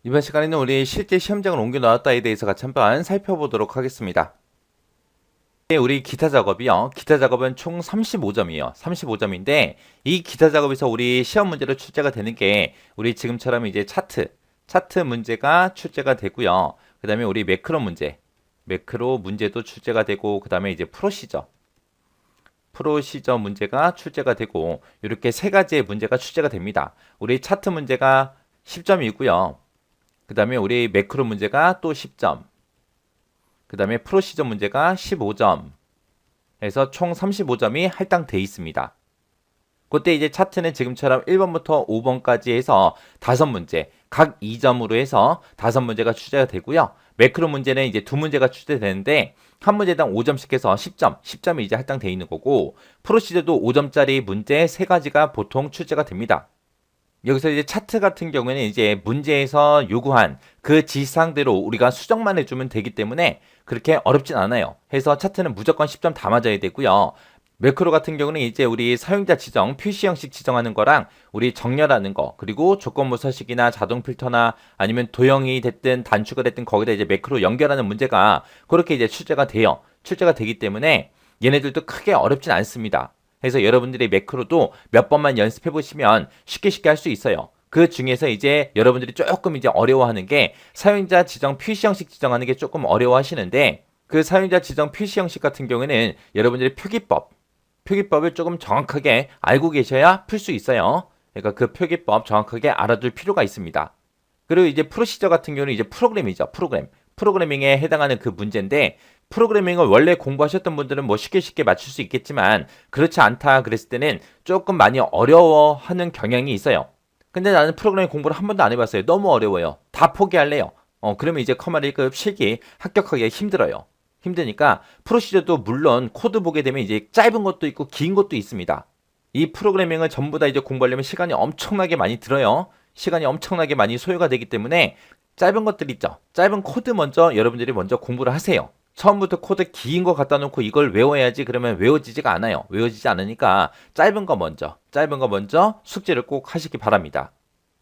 이번 시간에는 우리 실제 시험장을 옮겨 나왔다에 대해서 같이 한번 살펴보도록 하겠습니다. 우리 기타 작업이요. 기타 작업은 총 35점이에요. 35점인데 이 기타 작업에서 우리 시험 문제로 출제가 되는 게 우리 지금처럼 이제 차트 문제가 출제가 되고요. 그 다음에 우리 매크로 문제도 출제가 되고 그 다음에 이제 프로시저 문제가 출제가 되고 이렇게 세 가지의 문제가 출제가 됩니다. 우리 차트 문제가 10점이고요. 그 다음에 우리 매크로 문제가 또 10점. 그 다음에 프로시저 문제가 15점. 해서 총 35점이 할당돼 있습니다. 그때 이제 차트는 지금처럼 1번부터 5번까지 해서 5문제, 각 2점으로 해서 5문제가 출제가 되고요. 매크로 문제는 이제 2문제가 출제되는데 한 문제당 5점씩 해서 10점이 이제 할당돼 있는 거고 프로시저도 5점짜리 문제 3가지가 보통 출제가 됩니다. 여기서 이제 차트 같은 경우에는 이제 문제에서 요구한 그 지시사항대로 우리가 수정만 해주면 되기 때문에 그렇게 어렵진 않아요. 해서 차트는 무조건 10점 다 맞아야 되고요. 매크로 같은 경우는 이제 우리 사용자 지정, 표시 형식 지정하는 거랑 우리 정렬하는 거, 그리고 조건부 서식이나 자동 필터나 아니면 도형이 됐든 단축이 됐든 거기다 이제 매크로 연결하는 문제가 그렇게 이제 출제가 되기 때문에 얘네들도 크게 어렵진 않습니다. 그래서 여러분들이 매크로도 몇 번만 연습해 보시면 쉽게 할 수 있어요. 그 중에서 이제 여러분들이 조금 이제 어려워하는 게 사용자 지정 표시 형식 지정하는 게 조금 어려워하시는데 그 사용자 지정 표시 형식 같은 경우에는 여러분들이 표기법을 조금 정확하게 알고 계셔야 풀 수 있어요. 그러니까 그 표기법 정확하게 알아둘 필요가 있습니다. 그리고 이제 프로시저 같은 경우는 이제 프로그램이죠. 프로그래밍에 해당하는 그 문제인데 프로그래밍을 원래 공부하셨던 분들은 뭐 쉽게 맞출 수 있겠지만 그렇지 않다 그랬을 때는 조금 많이 어려워하는 경향이 있어요. 근데 나는 프로그래밍 공부를 한 번도 안 해봤어요. 너무 어려워요. 다 포기할래요. 그러면 이제 커마 1급 실기 합격하기가 힘들어요. 힘드니까 프로시저도 물론 코드 보게 되면 이제 짧은 것도 있고 긴 것도 있습니다. 이 프로그래밍을 전부 다 이제 공부하려면 시간이 엄청나게 많이 들어요. 시간이 엄청나게 많이 소요가 되기 때문에 짧은 것들 있죠. 짧은 코드 먼저 여러분들이 먼저 공부를 하세요. 처음부터 코드 긴 거 갖다 놓고 이걸 외워야지 그러면 외워지지가 않아요. 외워지지 않으니까 짧은 거 먼저 숙제를 꼭 하시기 바랍니다.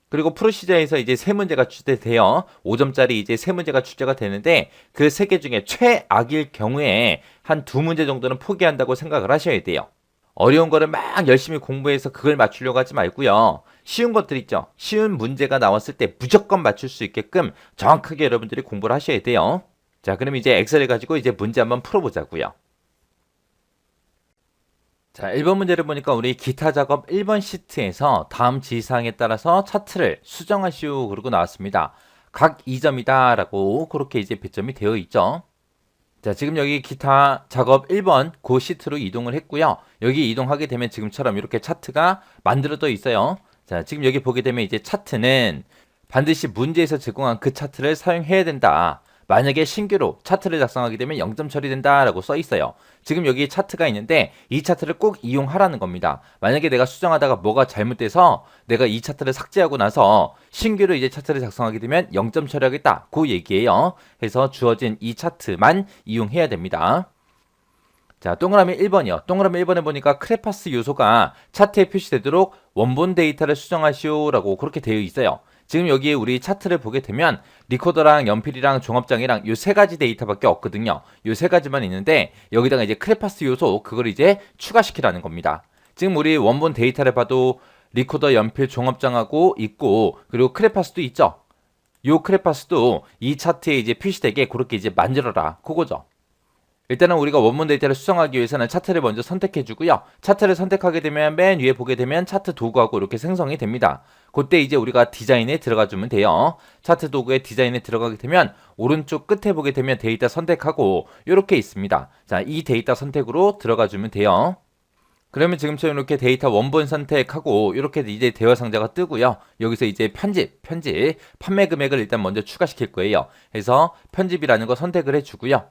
그리고 프로시저에서 이제 세 문제가 출제돼요. 5점짜리 이제 세 문제가 출제가 되는데 그 세 개 중에 최악일 경우에 한 2문제 정도는 포기한다고 생각을 하셔야 돼요. 어려운 거를 막 열심히 공부해서 그걸 맞추려고 하지 말고요. 쉬운 것들 있죠. 쉬운 문제가 나왔을 때 무조건 맞출 수 있게끔 정확하게 여러분들이 공부를 하셔야 돼요. 자, 그럼 이제 엑셀을 가지고 이제 문제 한번 풀어보자고요. 자, 1번 문제를 보니까 우리 기타 작업 1번 시트에서 다음 지시사항에 따라서 차트를 수정하시오 그러고 나왔습니다. 각 2점이다 라고 그렇게 이제 배점이 되어 있죠. 자, 지금 여기 기타 작업 1번 그 시트로 이동을 했고요. 여기 이동하게 되면 지금처럼 이렇게 차트가 만들어져 있어요. 자, 지금 여기 보게 되면 이제 차트는 반드시 문제에서 제공한 그 차트를 사용해야 된다. 만약에 신규로 차트를 작성하게 되면 0점 처리된다라고 써 있어요. 지금 여기 차트가 있는데 이 차트를 꼭 이용하라는 겁니다. 만약에 내가 수정하다가 뭐가 잘못돼서 내가 이 차트를 삭제하고 나서 신규로 이제 차트를 작성하게 되면 0점 처리하겠다. 그 얘기예요. 그래서 주어진 이 차트만 이용해야 됩니다. 자, 동그라미 1번이요. 동그라미 1번에 보니까 크레파스 요소가 차트에 표시되도록 원본 데이터를 수정하시오라고 그렇게 되어 있어요. 지금 여기에 우리 차트를 보게 되면 리코더랑 연필이랑 종합장이랑 요 세 가지 데이터밖에 없거든요. 요 세 가지만 있는데 여기다가 이제 크레파스 요소 그걸 이제 추가시키라는 겁니다. 지금 우리 원본 데이터를 봐도 리코더, 연필, 종합장하고 있고 그리고 크레파스도 있죠. 요 크레파스도 이 차트에 이제 표시되게 그렇게 이제 만들어라. 그거죠. 일단은 우리가 원본 데이터를 수정하기 위해서는 차트를 먼저 선택해 주고요. 차트를 선택하게 되면 맨 위에 보게 되면 차트 도구하고 이렇게 생성이 됩니다. 그때 이제 우리가 디자인에 들어가 주면 돼요. 차트 도구의 디자인에 들어가게 되면 오른쪽 끝에 보게 되면 데이터 선택하고 이렇게 있습니다. 자, 이 데이터 선택으로 들어가 주면 돼요. 그러면 지금처럼 이렇게 데이터 원본 선택하고 이렇게 이제 대화 상자가 뜨고요. 여기서 이제 편집, 판매 금액을 일단 먼저 추가시킬 거예요. 그래서 편집이라는 거 선택을 해주고요.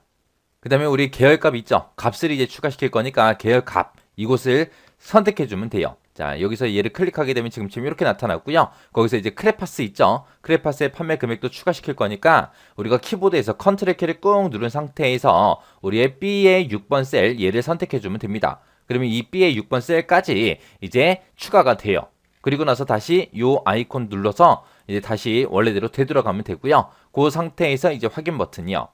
그 다음에 우리 계열값 있죠? 값을 이제 추가시킬 거니까 계열값 이곳을 선택해주면 돼요. 자, 여기서 얘를 클릭하게 되면 지금처럼 이렇게 나타났고요. 거기서 이제 크레파스 있죠? 크레파스의 판매 금액도 추가시킬 거니까 우리가 키보드에서 컨트롤 키를 꾹 누른 상태에서 우리의 B의 6번 셀 얘를 선택해주면 됩니다. 그러면 이 B의 6번 셀까지 이제 추가가 돼요. 그리고 나서 다시 요 아이콘 눌러서 이제 다시 원래대로 되돌아가면 되고요. 그 상태에서 이제 확인 버튼이요.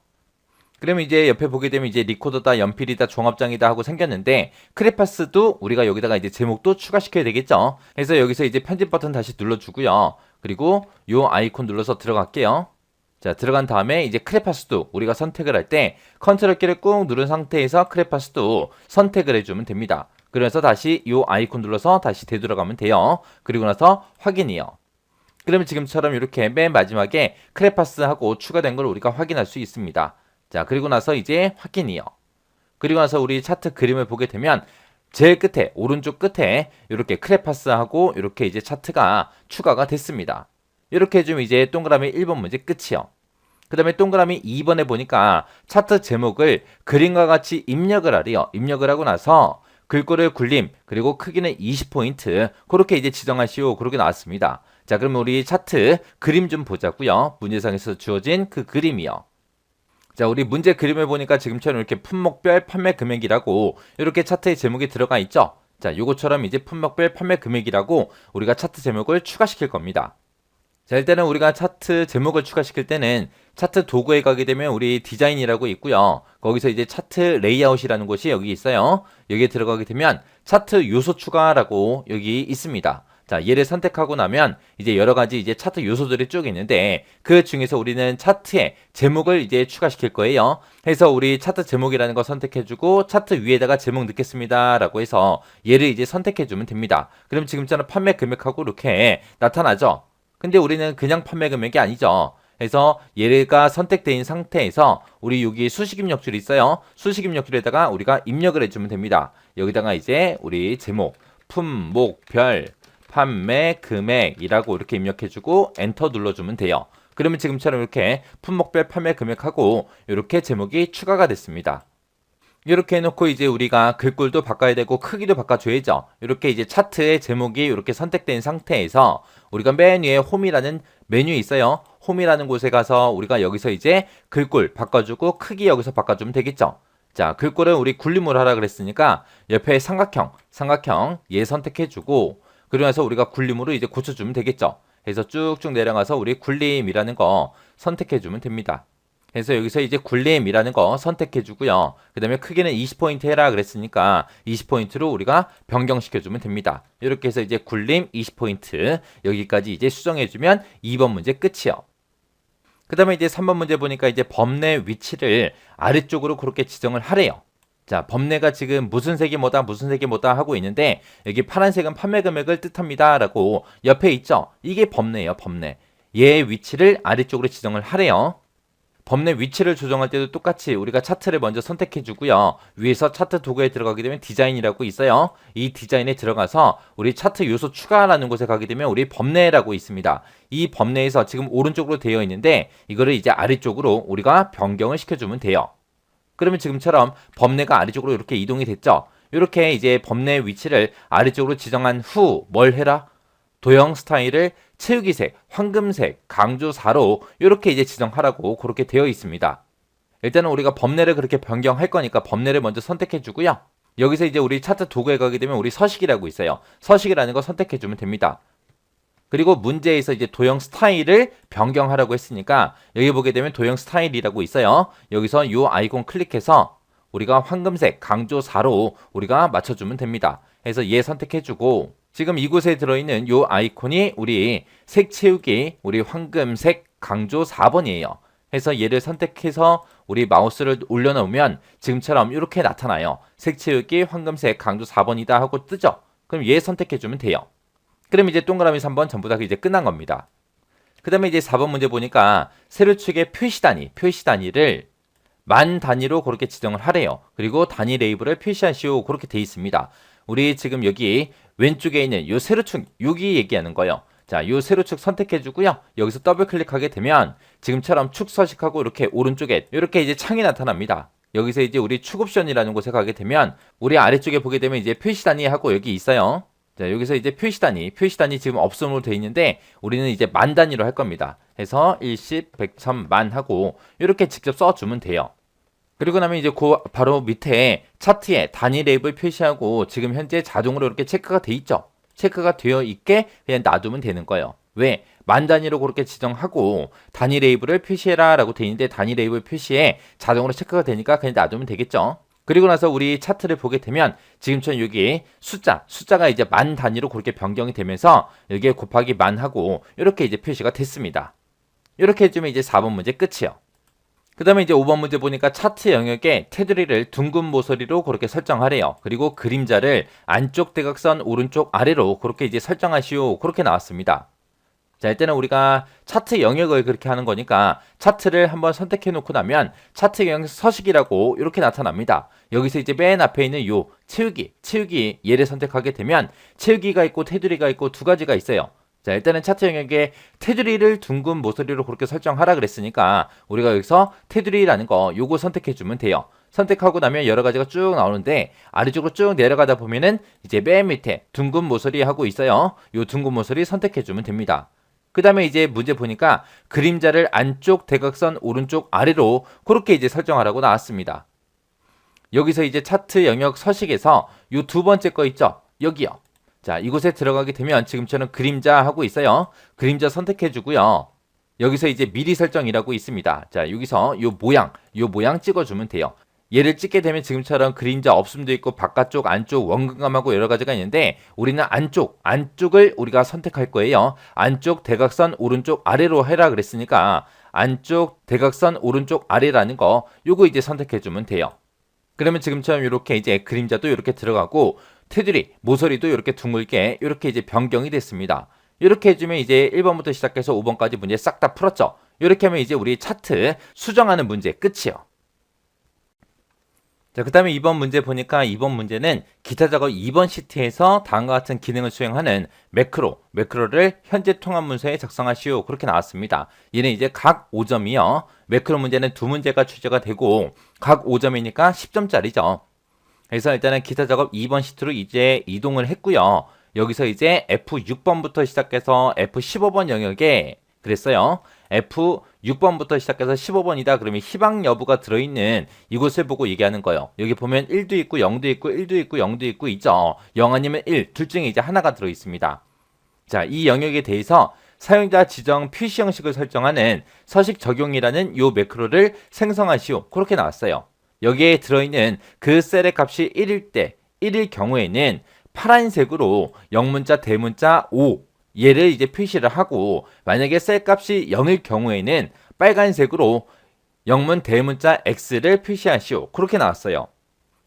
그러면 이제 옆에 보게 되면 이제 리코더다, 연필이다, 종합장이다 하고 생겼는데 크레파스도 우리가 여기다가 이제 제목도 추가시켜야 되겠죠. 그래서 여기서 이제 편집 버튼 다시 눌러주고요. 그리고 요 아이콘 눌러서 들어갈게요. 자, 들어간 다음에 이제 크레파스도 우리가 선택을 할 때 컨트롤 키를 꾹 누른 상태에서 크레파스도 선택을 해주면 됩니다. 그래서 다시 요 아이콘 눌러서 다시 되돌아가면 돼요. 그리고 나서 확인이요. 그러면 지금처럼 이렇게 맨 마지막에 크레파스하고 추가된 걸 우리가 확인할 수 있습니다. 자, 그리고 나서 이제 확인이요. 그리고 나서 우리 차트 그림을 보게 되면 제일 끝에, 오른쪽 끝에 이렇게 크레파스하고 이렇게 이제 차트가 추가가 됐습니다. 이렇게 해주면 이제 동그라미 1번 문제 끝이요. 그 다음에 동그라미 2번에 보니까 차트 제목을 그림과 같이 입력을 하래요. 입력을 하고 나서 글꼴의 굴림, 그리고 크기는 20포인트, 그렇게 이제 지정하시오. 그렇게 나왔습니다. 자, 그럼 우리 차트 그림 좀 보자고요. 문제상에서 주어진 그 그림이요. 자, 우리 문제 그림을 보니까 지금처럼 이렇게 품목별 판매 금액이라고 이렇게 차트의 제목이 들어가 있죠. 자, 요거처럼 이제 품목별 판매 금액이라고 우리가 차트 제목을 추가시킬 겁니다. 자, 일단은 우리가 차트 제목을 추가시킬 때는 차트 도구에 가게 되면 우리 디자인이라고 있고요. 거기서 이제 차트 레이아웃이라는 곳이 여기 있어요. 여기에 들어가게 되면 차트 요소 추가라고 여기 있습니다. 자, 얘를 선택하고 나면 이제 여러 가지 이제 차트 요소들이 쭉 있는데 그 중에서 우리는 차트에 제목을 이제 추가시킬 거예요. 해서 우리 차트 제목이라는 거 선택해주고 차트 위에다가 제목 넣겠습니다라고 해서 얘를 이제 선택해주면 됩니다. 그럼 지금처럼 판매 금액하고 이렇게 나타나죠. 근데 우리는 그냥 판매 금액이 아니죠. 그래서 얘가 선택된 상태에서 우리 여기 수식 입력줄이 있어요. 수식 입력줄에다가 우리가 입력을 해주면 됩니다. 여기다가 이제 우리 제목, 품목별, 판매 금액이라고 이렇게 입력해주고 엔터 눌러주면 돼요. 그러면 지금처럼 이렇게 품목별 판매 금액하고 이렇게 제목이 추가가 됐습니다. 이렇게 해놓고 이제 우리가 글꼴도 바꿔야 되고 크기도 바꿔줘야죠. 이렇게 이제 차트의 제목이 이렇게 선택된 상태에서 우리가 맨 위에 홈이라는 메뉴 있어요. 홈이라는 곳에 가서 우리가 여기서 이제 글꼴 바꿔주고 크기 여기서 바꿔주면 되겠죠. 자, 글꼴은 우리 굴림으로 하라 그랬으니까 옆에 삼각형 얘 선택해주고 그리고 나서 우리가 굴림으로 이제 고쳐주면 되겠죠. 그래서 쭉쭉 내려가서 우리 굴림이라는 거 선택해주면 됩니다. 그래서 여기서 이제 굴림이라는 거 선택해주고요. 그 다음에 크기는 20포인트 해라 그랬으니까 20포인트로 우리가 변경시켜주면 됩니다. 이렇게 해서 이제 굴림 20포인트 여기까지 이제 수정해주면 2번 문제 끝이요. 그 다음에 이제 3번 문제 보니까 이제 범례 위치를 아래쪽으로 그렇게 지정을 하래요. 자, 범례가 지금 무슨 색이 뭐다 하고 있는데 여기 파란색은 판매 금액을 뜻합니다 라고 옆에 있죠. 이게 범례예요. 범례. 얘의 위치를 아래쪽으로 지정을 하래요. 범례 위치를 조정할 때도 똑같이 우리가 차트를 먼저 선택해 주고요. 위에서 차트 도구에 들어가게 되면 디자인이라고 있어요. 이 디자인에 들어가서 우리 차트 요소 추가라는 곳에 가게 되면 우리 범례라고 있습니다. 이 범례에서 지금 오른쪽으로 되어 있는데 이거를 이제 아래쪽으로 우리가 변경을 시켜주면 돼요. 그러면 지금처럼 범례가 아래쪽으로 이렇게 이동이 됐죠. 이렇게 이제 범례 위치를 아래쪽으로 지정한 후 뭘 해라? 도형 스타일을 채우기색, 황금색, 강조 4로 이렇게 이제 지정하라고 그렇게 되어 있습니다. 일단은 우리가 범례를 그렇게 변경할 거니까 범례를 먼저 선택해 주고요. 여기서 이제 우리 차트 도구에 가게 되면 우리 서식이라고 있어요. 서식이라는 거 선택해 주면 됩니다. 그리고 문제에서 이제 도형 스타일을 변경하라고 했으니까 여기 보게 되면 도형 스타일이라고 있어요. 여기서 이 아이콘 클릭해서 우리가 황금색, 강조 4로 우리가 맞춰주면 됩니다. 그래서 얘 선택해주고 지금 이곳에 들어있는 이 아이콘이 우리 색 채우기, 우리 황금색, 강조 4번이에요. 해서 얘를 선택해서 우리 마우스를 올려놓으면 지금처럼 이렇게 나타나요. 색 채우기, 황금색, 강조 4번이다 하고 뜨죠. 그럼 얘 선택해주면 돼요. 그럼 이제 동그라미 3번 전부 다 이제 끝난 겁니다. 그 다음에 이제 4번 문제 보니까 세로축의 표시 단위를 만 단위로 그렇게 지정을 하래요. 그리고 단위 레이블을 표시하시오 그렇게 돼 있습니다. 우리 지금 여기 왼쪽에 있는 요 세로축 여기 얘기하는 거예요. 자, 요 세로축 선택해 주고요. 여기서 더블 클릭하게 되면 지금처럼 축 서식하고 이렇게 오른쪽에 이렇게 이제 창이 나타납니다. 여기서 이제 우리 축 옵션이라는 곳에 가게 되면 우리 아래쪽에 보게 되면 이제 표시 단위 하고 여기 있어요. 자, 여기서 이제 표시 단위 지금 없음으로 되어 있는데 우리는 이제 만 단위로 할 겁니다. 해서 1, 10, 100, 1000, 만 하고 이렇게 직접 써주면 돼요. 그리고 나면 이제 그 바로 밑에 차트에 단위 레이블 표시하고 지금 현재 자동으로 이렇게 체크가 돼 있죠. 체크가 되어 있게 그냥 놔두면 되는 거예요. 왜? 만 단위로 그렇게 지정하고 단위 레이블을 표시해라 라고 돼 있는데 단위 레이블 표시에 자동으로 체크가 되니까 그냥 놔두면 되겠죠. 그리고 나서 우리 차트를 보게 되면 지금처럼 여기 숫자가 이제 만 단위로 그렇게 변경이 되면서 여기에 곱하기 만 하고 이렇게 이제 표시가 됐습니다. 이렇게 해주면 이제 4번 문제 끝이에요. 그 다음에 이제 5번 문제 보니까 차트 영역에 테두리를 둥근 모서리로 그렇게 설정하래요. 그리고 그림자를 안쪽 대각선 오른쪽 아래로 그렇게 이제 설정하시오. 그렇게 나왔습니다. 자, 일단은 우리가 차트 영역을 그렇게 하는 거니까 차트를 한번 선택해 놓고 나면 차트 영역 서식이라고 이렇게 나타납니다. 여기서 이제 맨 앞에 있는 요 채우기 얘를 선택하게 되면 채우기가 있고 테두리가 있고 두 가지가 있어요. 자, 일단은 차트 영역에 테두리를 둥근 모서리로 그렇게 설정하라 그랬으니까 우리가 여기서 테두리라는 거 요거 선택해 주면 돼요. 선택하고 나면 여러 가지가 쭉 나오는데 아래쪽으로 쭉 내려가다 보면은 이제 맨 밑에 둥근 모서리 하고 있어요. 요 둥근 모서리 선택해 주면 됩니다. 그 다음에 이제 문제 보니까 그림자를 안쪽 대각선 오른쪽 아래로 그렇게 이제 설정하라고 나왔습니다. 여기서 이제 차트 영역 서식에서 요 두 번째 거 있죠? 여기요. 자, 이곳에 들어가게 되면 지금처럼 그림자 하고 있어요. 그림자 선택해 주고요. 여기서 이제 미리 설정이라고 있습니다. 자, 여기서 요 모양 찍어주면 돼요. 얘를 찍게 되면 지금처럼 그림자 없음도 있고 바깥쪽, 안쪽, 원근감하고 여러 가지가 있는데 우리는 안쪽을 우리가 선택할 거예요. 안쪽 대각선 오른쪽 아래로 해라 그랬으니까 안쪽 대각선 오른쪽 아래라는 거 요거 이제 선택해 주면 돼요. 그러면 지금처럼 이렇게 이제 그림자도 이렇게 들어가고 테두리, 모서리도 이렇게 둥글게 이렇게 이제 변경이 됐습니다. 이렇게 해주면 이제 1번부터 시작해서 5번까지 문제 싹 다 풀었죠. 이렇게 하면 이제 우리 차트 수정하는 문제 끝이요. 자, 그 다음에 2번 문제 보니까 2번 문제는 기타 작업 2번 시트에서 다음과 같은 기능을 수행하는 매크로를 현재 통합 문서에 작성하시오. 그렇게 나왔습니다. 얘는 이제 각 5점이요. 매크로 문제는 두 문제가 출제가 되고 각 5점이니까 10점짜리죠. 그래서 일단은 기타 작업 2번 시트로 이제 이동을 했고요. 여기서 이제 F6번부터 시작해서 F15번 영역에 그랬어요. F6번부터 시작해서 15번이다. 그러면 희망 여부가 들어있는 이곳을 보고 얘기하는 거예요. 여기 보면 1도 있고 0도 있고 1도 있고 0도 있고 있죠. 0 아니면 1, 둘 중에 이제 하나가 들어있습니다. 자, 이 영역에 대해서 사용자 지정 표시 형식을 설정하는 서식 적용이라는 요 매크로를 생성하시오. 그렇게 나왔어요. 여기에 들어있는 그 셀의 값이 1일 경우에는 파란색으로 영문자, 대문자 5 얘를 이제 표시를 하고 만약에 셀 값이 0일 경우에는 빨간색으로 영문, 대문자 X를 표시하시오. 그렇게 나왔어요.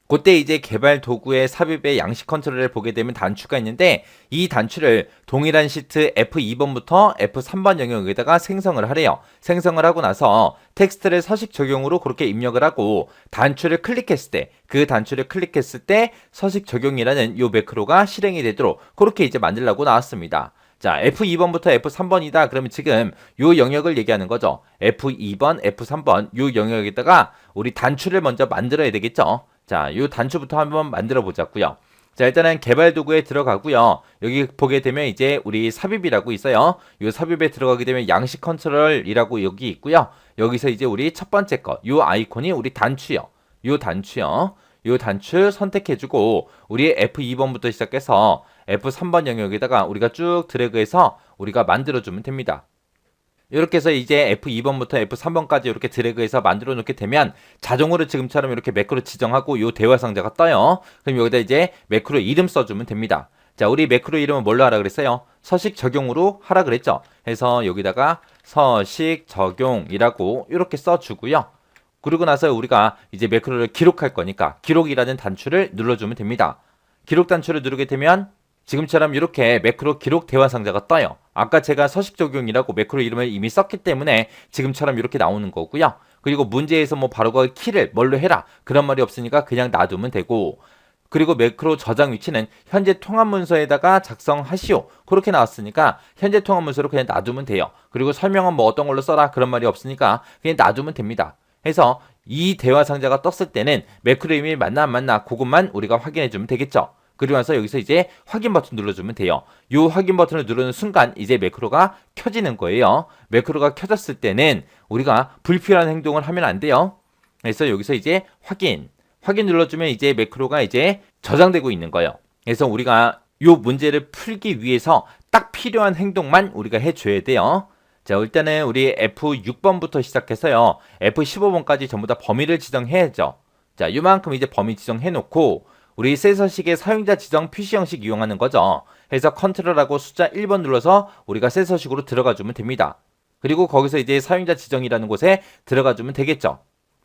그때 이제 개발 도구의 삽입의 양식 컨트롤을 보게 되면 단추가 있는데 이 단추를 동일한 시트 F2번부터 F3번 영역에다가 생성을 하래요. 생성을 하고 나서 텍스트를 서식 적용으로 그렇게 입력을 하고 단추를 클릭했을 때 그 단추를 클릭했을 때 서식 적용이라는 요 매크로가 실행이 되도록 그렇게 이제 만들라고 나왔습니다. 자, F2번부터 F3번이다. 그러면 지금 요 영역을 얘기하는 거죠. F2번, F3번 요 영역에다가 우리 단추를 먼저 만들어야 되겠죠. 자, 요 단추부터 한번 만들어 보자고요. 자, 일단은 개발 도구에 들어가고요. 여기 보게 되면 이제 우리 삽입이라고 있어요. 요 삽입에 들어가게 되면 양식 컨트롤이라고 여기 있고요. 여기서 이제 우리 첫 번째 거, 요 아이콘이 우리 단추요. 요 단추 선택해주고 우리 F2번부터 시작해서 F3번 영역에다가 우리가 쭉 드래그해서 우리가 만들어주면 됩니다. 이렇게 해서 이제 F2번부터 F3번까지 이렇게 드래그해서 만들어 놓게 되면 자동으로 지금처럼 이렇게 매크로 지정하고 요 대화 상자가 떠요. 그럼 여기다 이제 매크로 이름 써주면 됩니다. 자, 우리 매크로 이름은 뭘로 하라 그랬어요? 서식 적용으로 하라 그랬죠. 그래서 여기다가 서식 적용이라고 이렇게 써주고요. 그리고 나서 우리가 이제 매크로를 기록할 거니까 기록이라는 단추를 눌러주면 됩니다. 기록 단추를 누르게 되면 지금처럼 이렇게 매크로 기록 대화 상자가 떠요. 아까 제가 서식 적용이라고 매크로 이름을 이미 썼기 때문에 지금처럼 이렇게 나오는 거고요. 그리고 문제에서 뭐 바로 그 키를 뭘로 해라 그런 말이 없으니까 그냥 놔두면 되고 그리고 매크로 저장 위치는 현재 통합 문서에다가 작성하시오. 그렇게 나왔으니까 현재 통합 문서로 그냥 놔두면 돼요. 그리고 설명은 뭐 어떤 걸로 써라 그런 말이 없으니까 그냥 놔두면 됩니다. 해서 이 대화 상자가 떴을 때는 매크로 이름이 맞나 안 맞나 그것만 우리가 확인해 주면 되겠죠. 그리고 나서 여기서 이제 확인 버튼 눌러주면 돼요. 이 확인 버튼을 누르는 순간 이제 매크로가 켜지는 거예요. 매크로가 켜졌을 때는 우리가 불필요한 행동을 하면 안 돼요. 그래서 여기서 이제 확인 눌러주면 이제 매크로가 이제 저장되고 있는 거예요. 그래서 우리가 요 문제를 풀기 위해서 딱 필요한 행동만 우리가 해줘야 돼요. 자, 일단은 우리 F6번부터 시작해서요. F15번까지 전부 다 범위를 지정해야죠. 자, 요만큼 이제 범위 지정해놓고 우리 셋서식의 사용자 지정 표시 형식 이용하는 거죠. 해서 컨트롤하고 숫자 1번 눌러서 우리가 셋서식으로 들어가주면 됩니다. 그리고 거기서 이제 사용자 지정이라는 곳에 들어가주면 되겠죠.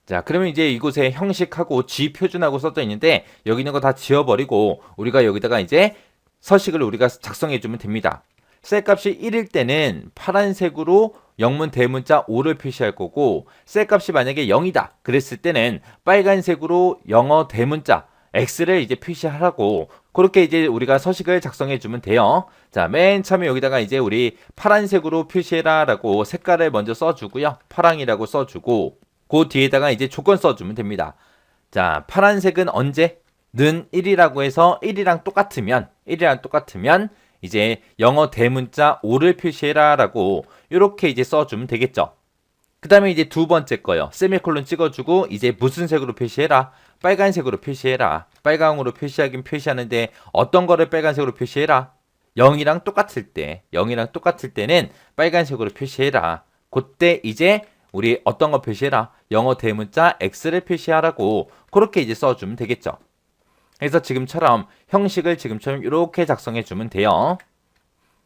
자, 그러면 이제 이곳에 형식하고 G 표준하고 써져 있는데 여기 있는 거 다 지워버리고 우리가 여기다가 이제 서식을 우리가 작성해주면 됩니다. 셀 값이 1일 때는 파란색으로 영문 대문자 O를 표시할 거고 셀 값이 만약에 0이다 그랬을 때는 빨간색으로 영어 대문자 X를 이제 표시하라고 그렇게 이제 우리가 서식을 작성해 주면 돼요. 자, 맨 처음에 여기다가 이제 우리 파란색으로 표시해라 라고 색깔을 먼저 써주고요. 파랑이라고 써주고 그 뒤에다가 이제 조건 써주면 됩니다. 자, 파란색은 언제? 는 1이라고 해서 1이랑 똑같으면 이제 영어 대문자 O를 표시해라 라고 이렇게 이제 써주면 되겠죠. 그 다음에 이제 두 번째 거요. 세미콜론 찍어주고 이제 무슨 색으로 표시해라? 빨간색으로 표시해라. 빨강으로 표시하긴 표시하는데 어떤 거를 빨간색으로 표시해라? 0이랑 똑같을 때는 빨간색으로 표시해라. 그때 이제 우리 어떤 거 표시해라? 영어 대문자 X를 표시하라고 그렇게 이제 써주면 되겠죠. 그래서 지금처럼 형식을 지금처럼 이렇게 작성해 주면 돼요.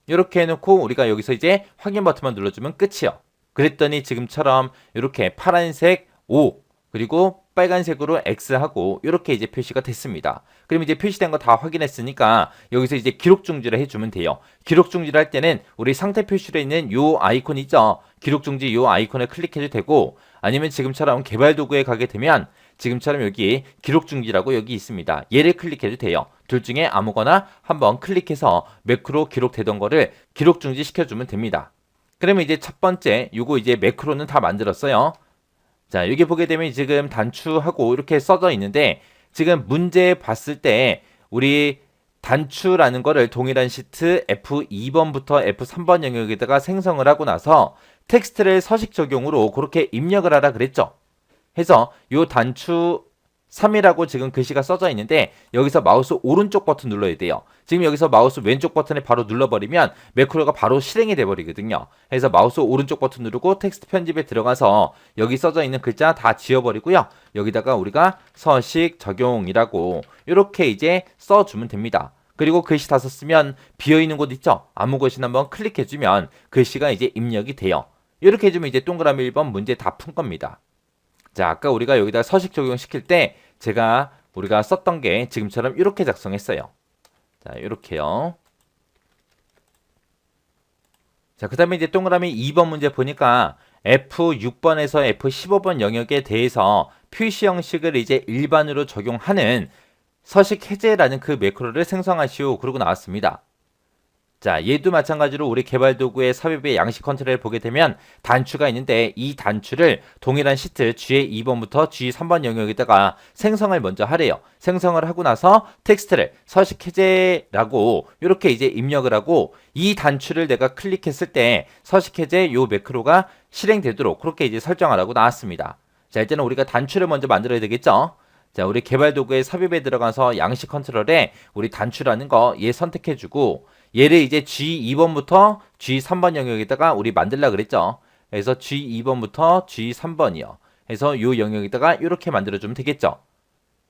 이렇게 해놓고 우리가 여기서 이제 확인 버튼만 눌러주면 끝이요. 그랬더니 지금처럼 이렇게 파란색 O 그리고 빨간색으로 X하고 이렇게 이제 표시가 됐습니다. 그럼 이제 표시된 거 다 확인했으니까 여기서 이제 기록 중지를 해주면 돼요. 기록 중지를 할 때는 우리 상태 표시로 있는 요 아이콘 있죠? 기록 중지 요 아이콘을 클릭해도 되고 아니면 지금처럼 개발 도구에 가게 되면 지금처럼 여기 기록 중지라고 여기 있습니다. 얘를 클릭해도 돼요. 둘 중에 아무거나 한번 클릭해서 매크로 기록되던 거를 기록 중지 시켜주면 됩니다. 그러면 이제 첫 번째 요거 이제 매크로는 다 만들었어요. 자, 여기 보게 되면 지금 단추하고 이렇게 써져 있는데 지금 문제 봤을 때 우리 단추라는 거를 동일한 시트 F2번부터 F3번 영역에다가 생성을 하고 나서 텍스트를 서식 적용으로 그렇게 입력을 하라 그랬죠. 해서 요 단추 3이라고 지금 글씨가 써져 있는데 여기서 마우스 오른쪽 버튼 눌러야 돼요. 지금 여기서 마우스 왼쪽 버튼을 바로 눌러버리면 매크로가 바로 실행이 돼버리거든요. 그래서 마우스 오른쪽 버튼 누르고 텍스트 편집에 들어가서 여기 써져 있는 글자 다 지워버리고요. 여기다가 우리가 서식 적용이라고 이렇게 이제 써주면 됩니다. 그리고 글씨 다 썼으면 비어있는 곳 있죠? 아무 곳이나 한번 클릭해주면 글씨가 이제 입력이 돼요. 이렇게 해주면 이제 동그라미 1번 문제 다 푼 겁니다. 자, 아까 우리가 여기다 서식 적용시킬 때 우리가 썼던 게 지금처럼 이렇게 작성했어요. 자, 이렇게요. 자, 그 다음에 이제 동그라미 2번 문제 보니까 F6번에서 F15번 영역에 대해서 표시 형식을 이제 일반으로 적용하는 서식 해제라는 그 매크로를 생성하시오. 그러고 나왔습니다. 자, 얘도 마찬가지로 우리 개발 도구의 삽입의 양식 컨트롤을 보게 되면 단추가 있는데 이 단추를 동일한 시트 G2번부터 G3번 영역에다가 생성을 먼저 하래요. 생성을 하고 나서 텍스트를 서식 해제라고 이렇게 이제 입력을 하고 이 단추를 내가 클릭했을 때 서식 해제 요 매크로가 실행되도록 그렇게 이제 설정하라고 나왔습니다. 자, 일단은 우리가 단추를 먼저 만들어야 되겠죠. 자, 우리 개발 도구의 삽입에 들어가서 양식 컨트롤에 우리 단추라는 거 얘 선택해주고 얘를 이제 G2번부터 G3번 영역에다가 우리 만들라 그랬죠. 그래서 G2번부터 G3번이요. 그래서 요 영역에다가 이렇게 만들어주면 되겠죠.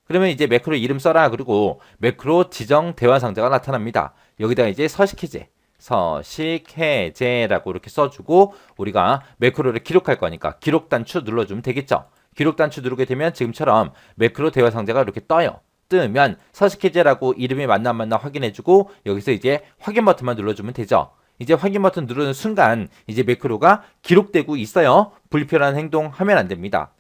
그러면 이제 매크로 이름 써라. 그리고 매크로 지정 대화 상자가 나타납니다. 여기다가 이제 서식 해제라고 이렇게 써주고 우리가 매크로를 기록할 거니까 기록 단추 눌러주면 되겠죠. 기록 단추 누르게 되면 지금처럼 매크로 대화 상자가 이렇게 떠요. 뜨면 서식 해제라고 이름이 맞나 안 맞나 확인해주고 여기서 이제 확인 버튼만 눌러주면 되죠. 이제 확인 버튼 누르는 순간 이제 매크로가 기록되고 있어요. 불필요한 행동 하면 안 됩니다.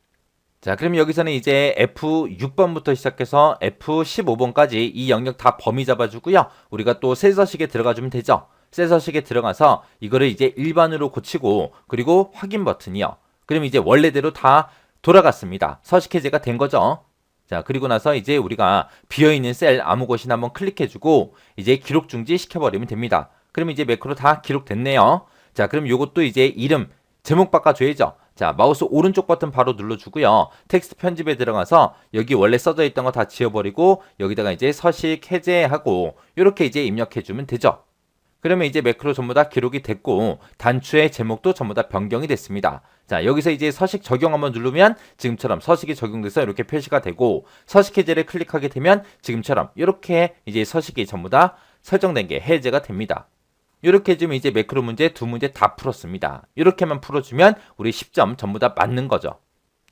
자, 그럼 여기서는 이제 F6번부터 시작해서 F15번까지 이 영역 다 범위 잡아주고요. 우리가 또 새 서식에 들어가주면 되죠. 새 서식에 들어가서 이거를 이제 일반으로 고치고 그리고 확인 버튼이요. 그럼 이제 원래대로 다 돌아갔습니다. 서식 해제가 된 거죠. 자, 그리고 나서 이제 우리가 비어있는 셀 아무 곳이나 한번 클릭해주고 이제 기록 중지 시켜버리면 됩니다. 그럼 이제 매크로 다 기록됐네요. 자, 그럼 요것도 이제 이름 제목 바꿔줘야죠. 자, 마우스 오른쪽 버튼 바로 눌러주고요. 텍스트 편집에 들어가서 여기 원래 써져 있던 거 다 지워버리고 여기다가 이제 서식 해제하고 이렇게 이제 입력해주면 되죠. 그러면 이제 매크로 전부 다 기록이 됐고 단추의 제목도 전부 다 변경이 됐습니다. 자, 여기서 이제 서식 적용 한번 누르면 지금처럼 서식이 적용돼서 이렇게 표시가 되고 서식 해제를 클릭하게 되면 지금처럼 이렇게 이제 서식이 전부 다 설정된 게 해제가 됩니다. 이렇게 해주면 이제 매크로 문제 두 문제 다 풀었습니다. 이렇게만 풀어주면 우리 10점 전부 다 맞는 거죠.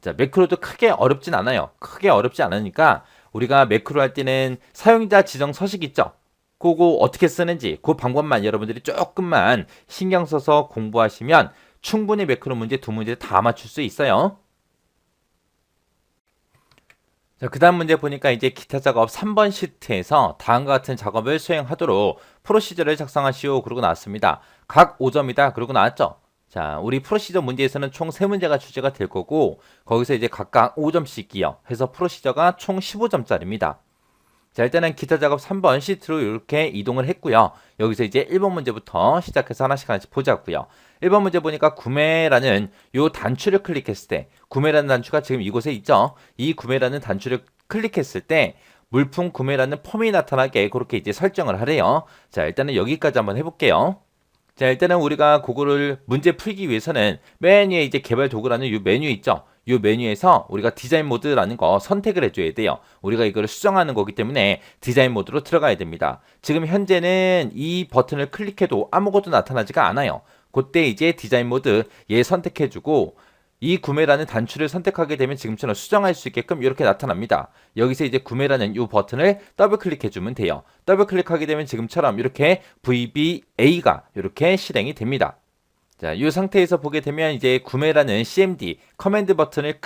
자, 매크로도 크게 어렵진 않아요. 크게 어렵지 않으니까 우리가 매크로 할 때는 사용자 지정 서식 있죠? 그거 어떻게 쓰는지 그 방법만 여러분들이 조금만 신경 써서 공부하시면 충분히 매크로 문제 두 문제 다 맞출 수 있어요. 자, 그 다음 문제 보니까 이제 기타 작업 3번 시트에서 다음과 같은 작업을 수행하도록 프로시저를 작성하시오. 그러고 나왔습니다. 각 5점이다. 그러고 나왔죠. 자, 우리 프로시저 문제에서는 총 3문제가 출제가 될 거고 거기서 이제 각각 5점씩이요. 해서 프로시저가 총 15점짜리입니다. 자, 일단은 기타 작업 3번 시트로 이렇게 이동을 했고요. 여기서 이제 1번 문제부터 시작해서 하나씩 보자고요. 1번 문제 보니까 구매라는 요 단추를 클릭했을 때 구매라는 단추가 지금 이곳에 있죠. 이 구매라는 단추를 클릭했을 때 물품 구매라는 폼이 나타나게 그렇게 이제 설정을 하래요. 자, 일단은 여기까지 한번 해볼게요. 자, 일단은 우리가 그거를 문제 풀기 위해서는 맨 위에 이제 개발 도구라는 이 메뉴 있죠. 이 메뉴에서 우리가 디자인 모드라는 거 선택을 해줘야 돼요. 우리가 이거를 수정하는 거기 때문에 디자인 모드로 들어가야 됩니다. 지금 현재는 이 버튼을 클릭해도 아무것도 나타나지가 않아요. 그때 이제 디자인 모드 얘 선택해주고 이 구매라는 단추를 선택하게 되면 지금처럼 수정할 수 있게끔 이렇게 나타납니다. 여기서 이제 구매라는 이 버튼을 더블 클릭해주면 돼요. 더블 클릭하게 되면 지금처럼 이렇게 VBA가 이렇게 실행이 됩니다. 자, 이 상태에서 보게 되면 이제 구매라는 CMD 커맨드 버튼을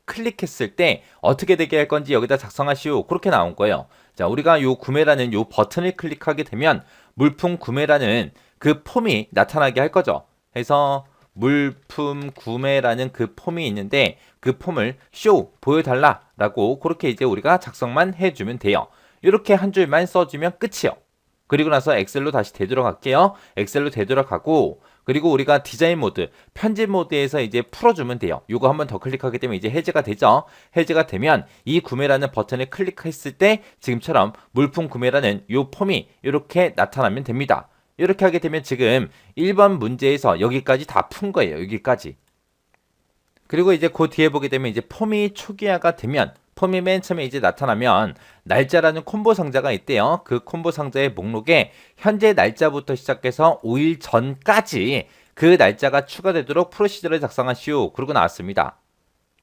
클릭했을 때 어떻게 되게 할 건지 여기다 작성하시오. 그렇게 나온 거예요. 자, 우리가 이 구매라는 이 버튼을 클릭하게 되면 물품 구매라는 그 폼이 나타나게 할 거죠. 그래서 물품 구매라는 그 폼이 있는데 그 폼을 쇼 보여달라 라고 그렇게 이제 우리가 작성만 해주면 돼요. 이렇게 한 줄만 써주면 끝이요. 그리고 나서 엑셀로 다시 되돌아갈게요. 엑셀로 되돌아가고 그리고 우리가 디자인 모드, 편집 모드에서 이제 풀어주면 돼요. 이거 한번 더 클릭하게 되면 이제 해제가 되죠. 해제가 되면 이 구매라는 버튼을 클릭했을 때 지금처럼 물품 구매라는 이 폼이 이렇게 나타나면 됩니다. 이렇게 하게 되면 지금 1번 문제에서 여기까지 다 푼 거예요. 여기까지. 그리고 이제 그 뒤에 보게 되면 이제 폼이 초기화가 되면 폼이 맨 처음에 이제 나타나면 날짜라는 콤보 상자가 있대요. 그 콤보 상자의 목록에 현재 날짜부터 시작해서 5일 전까지 그 날짜가 추가되도록 프로시저를 작성하시오. 그러고 나왔습니다.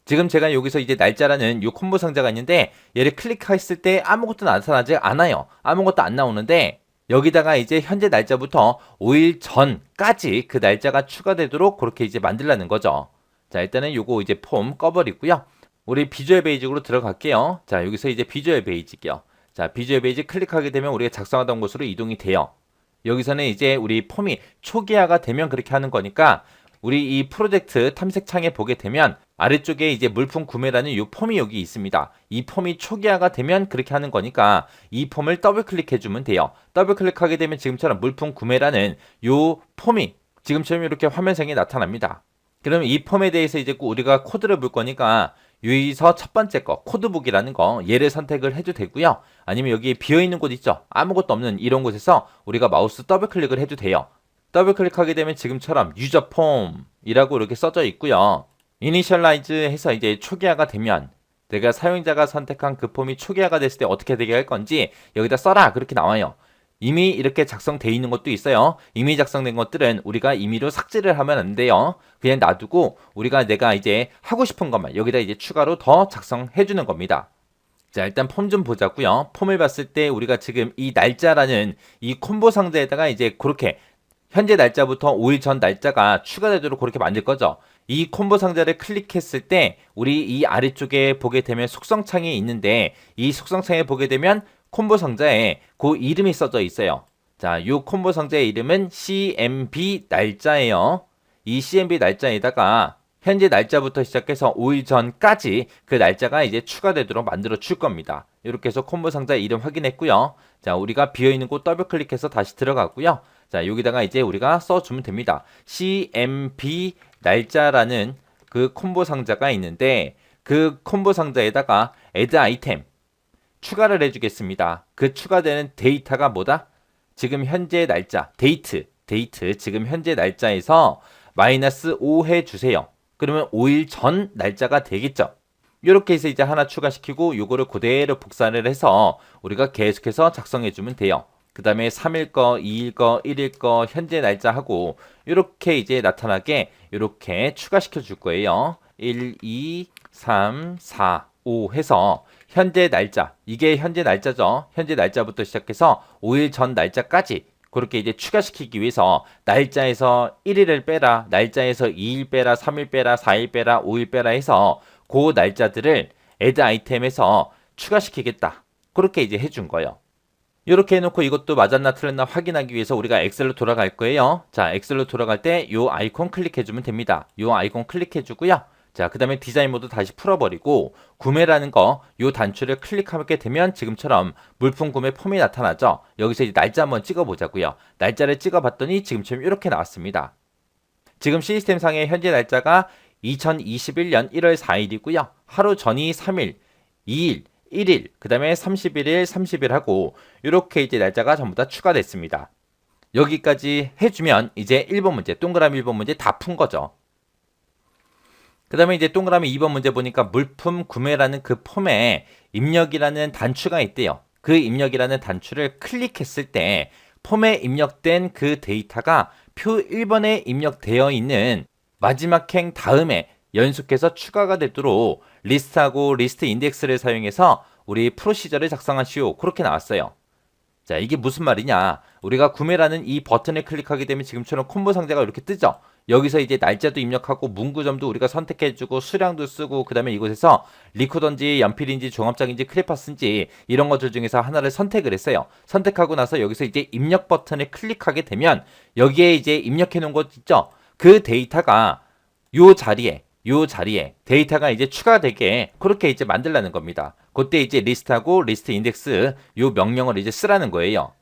지금 제가 여기서 이제 날짜라는 이 콤보 상자가 있는데 얘를 클릭했을 때 아무것도 나타나지 않아요. 아무것도 안 나오는데 여기다가 이제 현재 날짜부터 5일 전까지 그 날짜가 추가되도록 그렇게 이제 만들라는 거죠. 자, 일단은 요거 이제 폼 꺼버리고요. 우리 비주얼 베이직으로 들어갈게요. 자, 여기서 이제 비주얼 베이직이요. 자, 비주얼 베이직 클릭하게 되면 우리가 작성하던 곳으로 이동이 돼요. 여기서는 이제 우리 폼이 초기화가 되면 그렇게 하는 거니까 우리 이 프로젝트 탐색창에 보게 되면 아래쪽에 이제 물품 구매라는 이 폼이 여기 있습니다. 이 폼이 초기화가 되면 그렇게 하는 거니까 이 폼을 더블 클릭해 주면 돼요. 더블 클릭하게 되면 지금처럼 물품 구매라는 이 폼이 지금처럼 이렇게 화면상에 나타납니다. 그러면 이 폼에 대해서 이제 우리가 코드를 볼 거니까 여기서 첫 번째 거 코드북이라는 거 얘를 선택을 해도 되고요. 아니면 여기 비어있는 곳 있죠. 아무것도 없는 이런 곳에서 우리가 마우스 더블 클릭을 해도 돼요. 더블 클릭하게 되면 지금처럼 유저 폼이라고 이렇게 써져 있고요. 이니셜라이즈 해서 이제 초기화가 되면 내가 사용자가 선택한 그 폼이 초기화가 됐을 때 어떻게 되게 할 건지 여기다 써라 그렇게 나와요. 이미 이렇게 작성돼 있는 것도 있어요. 이미 작성된 것들은 우리가 임의로 삭제를 하면 안 돼요. 그냥 놔두고 우리가 내가 이제 하고 싶은 것만 여기다 이제 추가로 더 작성해 주는 겁니다. 자, 일단 폼 좀 보자고요. 폼을 봤을 때 우리가 지금 이 날짜라는 이 콤보 상자에다가 이제 그렇게 현재 날짜부터 5일 전 날짜가 추가되도록 그렇게 만들 거죠. 이 콤보 상자를 클릭했을 때 우리 이 아래쪽에 보게 되면 속성창이 있는데 이 속성창에 보게 되면 콤보 상자에 그 이름이 써져 있어요. 자, 이 콤보 상자의 이름은 CMB 날짜예요. 이 CMB 날짜에다가 현재 날짜부터 시작해서 5일 전까지 그 날짜가 이제 추가되도록 만들어 줄 겁니다. 이렇게 해서 콤보 상자 이름 확인했고요. 자, 우리가 비어있는 곳 더블 클릭해서 다시 들어가고요. 자, 여기다가 이제 우리가 써주면 됩니다. CMB 날짜라는 그 콤보 상자가 있는데 그 콤보 상자에다가 add 아이템 추가를 해주겠습니다. 그 추가되는 데이터가 뭐다? 지금 현재 날짜, 데이트, 지금 현재 날짜에서 마이너스 5 해주세요. 그러면 5일 전 날짜가 되겠죠. 이렇게 해서 이제 하나 추가시키고 요거를 그대로 복사를 해서 우리가 계속해서 작성해주면 돼요. 그 다음에 3일 거, 2일 거, 1일 거, 현재 날짜 하고 이렇게 이제 나타나게 이렇게 추가시켜 줄 거예요. 1, 2, 3, 4, 5 해서 현재 날짜, 이게 현재 날짜죠. 현재 날짜부터 시작해서 5일 전 날짜까지 그렇게 이제 추가시키기 위해서 날짜에서 1일을 빼라, 날짜에서 2일 빼라, 3일 빼라, 4일 빼라, 5일 빼라 해서 그 날짜들을 add 아이템에서 추가시키겠다. 그렇게 이제 해준 거예요. 이렇게 해놓고 이것도 맞았나 틀렸나 확인하기 위해서 우리가 엑셀로 돌아갈 거예요. 자, 엑셀로 돌아갈 때 이 아이콘 클릭해주면 됩니다. 이 아이콘 클릭해주고요. 자, 그 다음에 디자인 모드 다시 풀어버리고 구매라는 거 이 단추를 클릭하게 되면 지금처럼 물품 구매 폼이 나타나죠. 여기서 이제 날짜 한번 찍어보자고요. 날짜를 찍어봤더니 지금처럼 이렇게 나왔습니다. 지금 시스템상의 현재 날짜가 2021년 1월 4일이고요. 하루 전이 3일, 2일, 1일, 그 다음에 31일, 30일 하고 이렇게 이제 날짜가 전부 다 추가됐습니다. 여기까지 해주면 이제 1번 문제, 동그라미 1번 문제 다 푼 거죠. 그 다음에 이제 동그라미 2번 문제 보니까 물품 구매라는 그 폼에 입력이라는 단추가 있대요. 그 입력이라는 단추를 클릭했을 때 폼에 입력된 그 데이터가 표 1번에 입력되어 있는 마지막 행 다음에 연속해서 추가가 되도록 리스트하고 리스트 인덱스를 사용해서 우리 프로시저를 작성하시오. 그렇게 나왔어요. 자, 이게 무슨 말이냐? 우리가 구매라는 이 버튼을 클릭하게 되면 지금처럼 콤보 상자가 이렇게 뜨죠. 여기서 이제 날짜도 입력하고 문구점도 우리가 선택해주고 수량도 쓰고 그 다음에 이곳에서 리코더인지 연필인지 종합장인지 크레파스인지 이런 것들 중에서 하나를 선택을 했어요. 선택하고 나서 여기서 이제 입력 버튼을 클릭하게 되면 여기에 이제 입력해 놓은 것 있죠. 그 데이터가 요 자리에 데이터가 이제 추가되게 그렇게 이제 만들라는 겁니다. 그때 이제 리스트하고 리스트 인덱스 요 명령을 이제 쓰라는 거예요.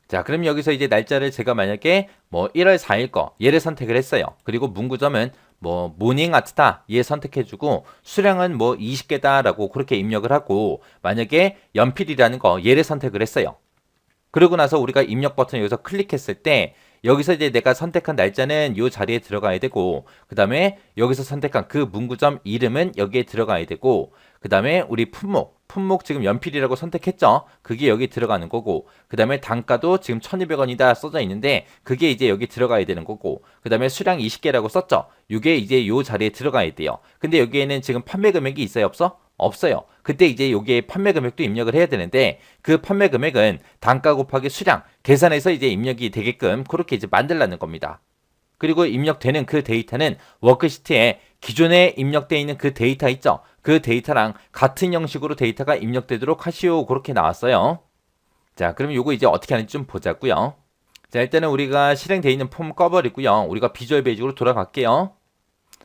자, 그럼 여기서 이제 날짜를 제가 만약에 뭐 1월 4일 거 얘를 선택을 했어요. 그리고 문구점은 뭐 모닝 아트다 얘 선택해주고 수량은 뭐 20개다라고 그렇게 입력을 하고 만약에 연필이라는 거 얘를 선택을 했어요. 그러고 나서 우리가 입력 버튼 여기서 클릭했을 때 여기서 이제 내가 선택한 날짜는 이 자리에 들어가야 되고 그 다음에 여기서 선택한 그 문구점 이름은 여기에 들어가야 되고 그 다음에 우리 품목 지금 연필이라고 선택했죠. 그게 여기 들어가는 거고 그 다음에 단가도 지금 1200원이다 써져 있는데 그게 이제 여기 들어가야 되는 거고 그 다음에 수량 20개라고 썼죠. 이게 이제 이 자리에 들어가야 돼요. 근데 여기에는 지금 판매 금액이 있어요 없어? 없어요. 그때 이제 여기에 판매 금액도 입력을 해야 되는데 그 판매 금액은 단가 곱하기 수량 계산해서 이제 입력이 되게끔 그렇게 이제 만들라는 겁니다. 그리고 입력되는 그 데이터는 워크시트에 기존에 입력되어 있는 그 데이터 있죠. 그 데이터랑 같은 형식으로 데이터가 입력되도록 하시오. 그렇게 나왔어요. 자, 그럼 요거 이제 어떻게 하는지 좀 보자고요. 자, 일단은 우리가 실행되어 있는 폼 꺼버리고요. 우리가 비주얼 베이직으로 돌아갈게요.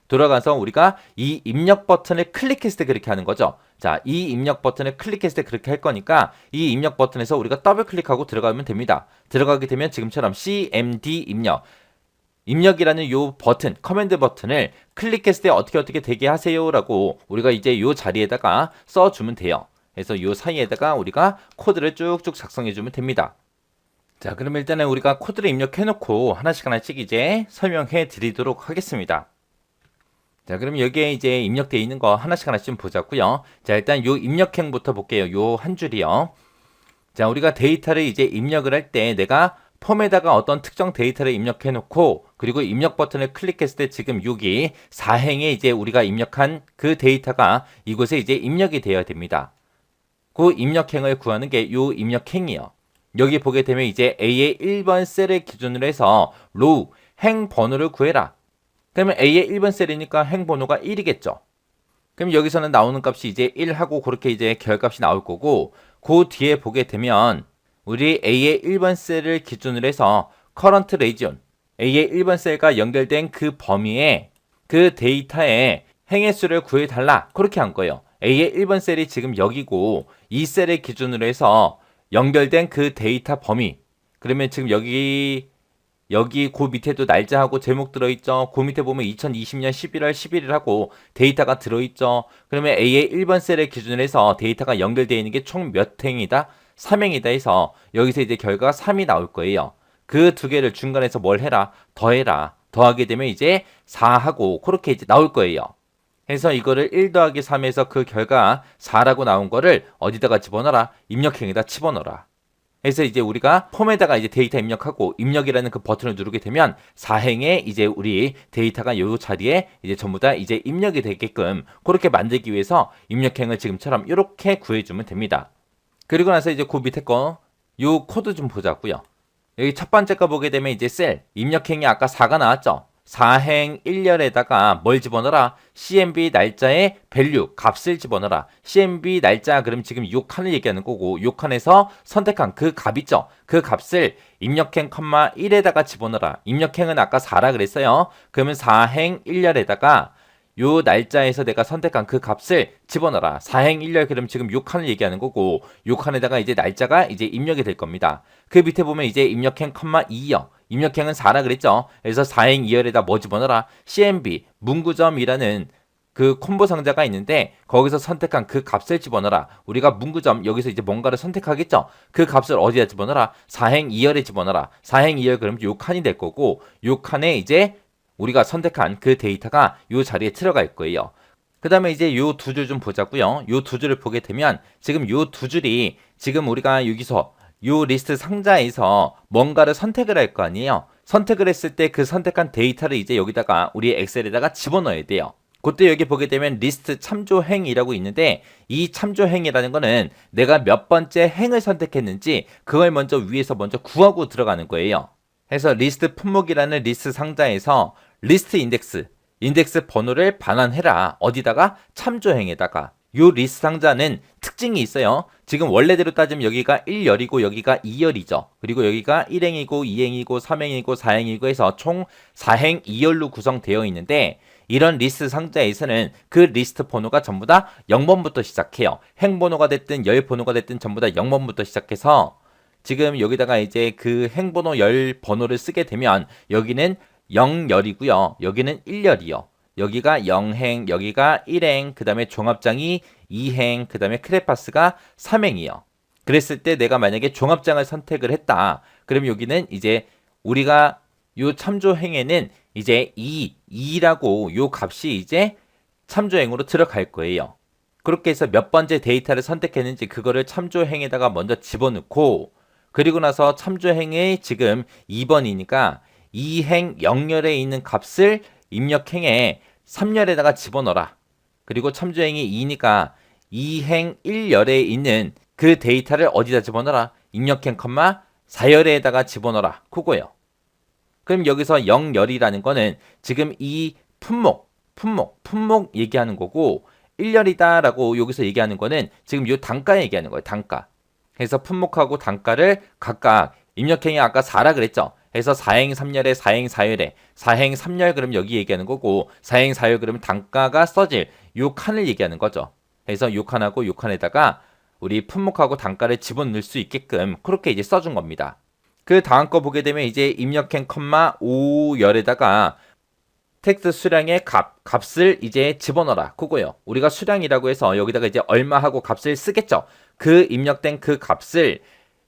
돌아가서 우리가 이 입력 버튼을 클릭했을 때 그렇게 하는 거죠. 자, 이 입력 버튼을 클릭했을 때 그렇게 할 거니까 이 입력 버튼에서 우리가 더블 클릭하고 들어가면 됩니다. 들어가게 되면 지금처럼 CMD 입력 입력이라는 요 버튼, 커맨드 버튼을 클릭했을 때 어떻게 되게 하세요 라고 우리가 이제 요 자리에다가 써주면 돼요. 그래서 요 사이에다가 우리가 코드를 쭉쭉 작성해 주면 됩니다. 자, 그럼 일단은 우리가 코드를 입력해 놓고 하나씩 이제 설명해 드리도록 하겠습니다. 자, 그럼 여기에 이제 입력되어 있는 거 하나씩 좀 보자고요. 자, 일단 요 입력행부터 볼게요. 요 한 줄이요. 자, 우리가 데이터를 이제 입력을 할 때 내가 폼에다가 어떤 특정 데이터를 입력해 놓고 그리고 입력 버튼을 클릭했을 때 지금 여기 4행에 이제 우리가 입력한 그 데이터가 이곳에 이제 입력이 되어야 됩니다. 그 입력행을 구하는 게 요 입력행이요. 여기 보게 되면 이제 A의 1번 셀을 기준으로 해서 로우 행 번호를 구해라. 그러면 A의 1번 셀이니까 행 번호가 1이겠죠. 그럼 여기서는 나오는 값이 이제 1하고 그렇게 이제 결값이 나올 거고 그 뒤에 보게 되면 우리 A의 1번 셀을 기준으로 해서 current region A의 1번 셀과 연결된 그 범위에 그 데이터의 행의 수를 구해달라. 그렇게 한 거예요. A의 1번 셀이 지금 여기고 이 셀을 기준으로 해서 연결된 그 데이터 범위 그러면 지금 여기 여기 그 밑에도 날짜하고 제목 들어있죠. 그 밑에 보면 2020년 11월 11일하고 데이터가 들어있죠. 그러면 A의 1번 셀을 기준으로 해서 데이터가 연결되어 있는 게 총 몇 행이다? 3행이다 해서 여기서 이제 결과가 3이 나올 거예요. 그 두 개를 중간에서 뭘 해라? 더해라. 더하게 되면 이제 4하고 그렇게 이제 나올 거예요. 그래서 이거를 1 더하기 3에서 그 결과 4라고 나온 거를 어디다가 집어넣어라? 입력행에다 집어넣어라. 그래서 이제 우리가 폼에다가 이제 데이터 입력하고 입력이라는 그 버튼을 누르게 되면 4행에 이제 우리 데이터가 요 자리에 이제 전부 다 이제 입력이 되게끔 그렇게 만들기 위해서 입력행을 지금처럼 이렇게 구해주면 됩니다. 그리고 나서 이제 그 밑에 거 요 코드 좀 보자고요. 여기 첫 번째 거 보게 되면 이제 셀 입력행이 아까 4가 나왔죠. 4행 1열에다가 뭘 집어넣어라? CMB 날짜의 밸류, 값을 집어넣어라. CMB 날짜 그럼 지금 요 칸을 얘기하는 거고 요 칸에서 선택한 그 값 있죠? 그 값을 입력행, 1에다가 집어넣어라. 입력행은 아까 4라 그랬어요. 그러면 4행 1열에다가 요 날짜에서 내가 선택한 그 값을 집어넣어라. 4행 1열 그럼 지금 요 칸을 얘기하는 거고 요 칸에다가 이제 날짜가 이제 입력이 될 겁니다. 그 밑에 보면 이제 입력행, 2요. 입력행은 4라 그랬죠. 그래서 4행 2열에다 뭐 집어넣어라? CMB 문구점이라는 그 콤보 상자가 있는데 거기서 선택한 그 값을 집어넣어라. 우리가 문구점 여기서 이제 뭔가를 선택하겠죠. 그 값을 어디다 집어넣어라? 4행 2열에 집어넣어라. 4행 2열 그럼 요 칸이 될 거고 요 칸에 이제 우리가 선택한 그 데이터가 요 자리에 들어갈 거예요. 그 다음에 이제 요 두 줄 좀 보자고요. 요 두 줄을 보게 되면 지금 요 두 줄이 지금 우리가 여기서 요 리스트 상자에서 뭔가를 선택을 할 거 아니에요. 선택을 했을 때 그 선택한 데이터를 이제 여기다가 우리 엑셀에다가 집어넣어야 돼요. 그때 여기 보게 되면 리스트 참조행이라고 있는데 이 참조행이라는 거는 내가 몇 번째 행을 선택했는지 그걸 먼저 위에서 먼저 구하고 들어가는 거예요. 그래서 리스트 품목이라는 리스트 상자에서 리스트 인덱스 번호를 반환해라. 어디다가? 참조행에다가. 요 리스트 상자는 특징이 있어요. 지금 원래대로 따지면 여기가 1열이고 여기가 2열이죠. 그리고 여기가 1행이고 2행이고 3행이고 4행이고 해서 총 4행 2열로 구성되어 있는데 이런 리스트 상자에서는 그 리스트 번호가 전부 다 0번부터 시작해요. 행 번호가 됐든 열 번호가 됐든 전부 다 0번부터 시작해서 지금 여기다가 이제 그 행번호 열 번호를 쓰게 되면 여기는 0열이고요. 여기는 1열이요. 여기가 0행, 여기가 1행, 그 다음에 종합장이 2행, 그 다음에 크레파스가 3행이요. 그랬을 때 내가 만약에 종합장을 선택을 했다. 그럼 여기는 이제 우리가 요 참조행에는 이제 2라고 요 값이 이제 참조행으로 들어갈 거예요. 그렇게 해서 몇 번째 데이터를 선택했는지 그거를 참조행에다가 먼저 집어넣고 그리고 나서 참조행의 지금 2번이니까 2행 0열에 있는 값을 입력행에 3열에다가 집어넣어라. 그리고 참조행이 2니까 2행 1열에 있는 그 데이터를 어디다 집어넣어라? 입력행, 4열에다가 집어넣어라. 그거예요. 그럼 여기서 0열이라는 거는 지금 이 품목 얘기하는 거고 1열이다라고 여기서 얘기하는 거는 지금 이 단가 얘기하는 거예요. 단가. 그래서 품목하고 단가를 각각 입력행이 아까 4라 그랬죠. 그래서 4행 3열에 4행 4열에 4행 3열 그럼 여기 얘기하는 거고 4행 4열 그러면 단가가 써질 요 칸을 얘기하는 거죠. 그래서 요 칸하고 요 칸에다가 우리 품목하고 단가를 집어넣을 수 있게끔 그렇게 이제 써준 겁니다. 그 다음 거 보게 되면 이제 입력행, 5열에다가 텍스트 수량의 값을 이제 집어넣어라. 그거요. 우리가 수량이라고 해서 여기다가 이제 얼마하고 값을 쓰겠죠. 그 입력된 그 값을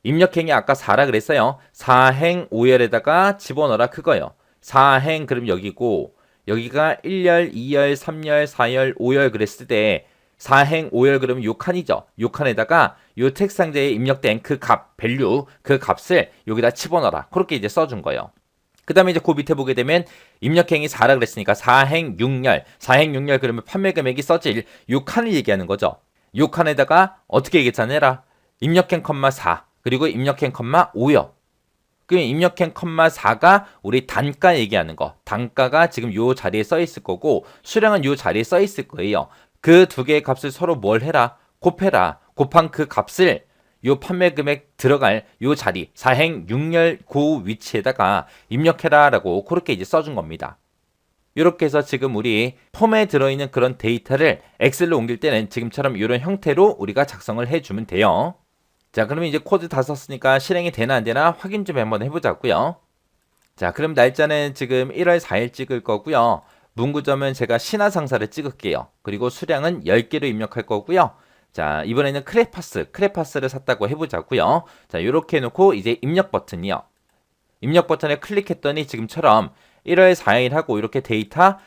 입력행이 아까 4라 그랬어요. 4행 5열에다가 집어넣어라. 그거요. 4행 그럼 여기고 여기가 1열, 2열, 3열, 4열, 5열 그랬을 때 4행 5열 그러면 요 칸이죠. 요 칸에다가 요 텍스트 상자에 입력된 그 값, 밸류, 그 값을 여기다 집어넣어라. 그렇게 이제 써준 거예요. 그 다음에 이제 그 밑에 보게 되면 입력행이 4라 그랬으니까 4행 6열, 4행 6열 그러면 판매 금액이 써질 요 칸을 얘기하는 거죠. 요 칸에다가 어떻게 계산해라? 입력행, 4 그리고 입력행, 5요. 그럼 입력행, 4가 우리 단가 얘기하는 거. 단가가 지금 요 자리에 써 있을 거고 수량은 요 자리에 써 있을 거예요. 그 두 개의 값을 서로 뭘 해라? 곱해라. 곱한 그 값을 요 판매 금액 들어갈 요 자리 4행 6열 그 위치에다가 입력해라 라고 그렇게 이제 써준 겁니다. 이렇게 해서 지금 우리 폼에 들어있는 그런 데이터를 엑셀로 옮길 때는 지금처럼 이런 형태로 우리가 작성을 해주면 돼요. 자, 그러면 이제 코드 다 썼으니까 실행이 되나 안 되나 확인 좀 한번 해보자고요. 자, 그럼 날짜는 지금 1월 4일 찍을 거고요. 문구점은 제가 신화상사를 찍을게요. 그리고 수량은 10개로 입력할 거고요. 자, 이번에는 크레파스를 샀다고 해보자고요. 자, 이렇게 해놓고 이제 입력 버튼이요. 입력 버튼에 클릭했더니 지금처럼 1월 4일 하고 이렇게 데이터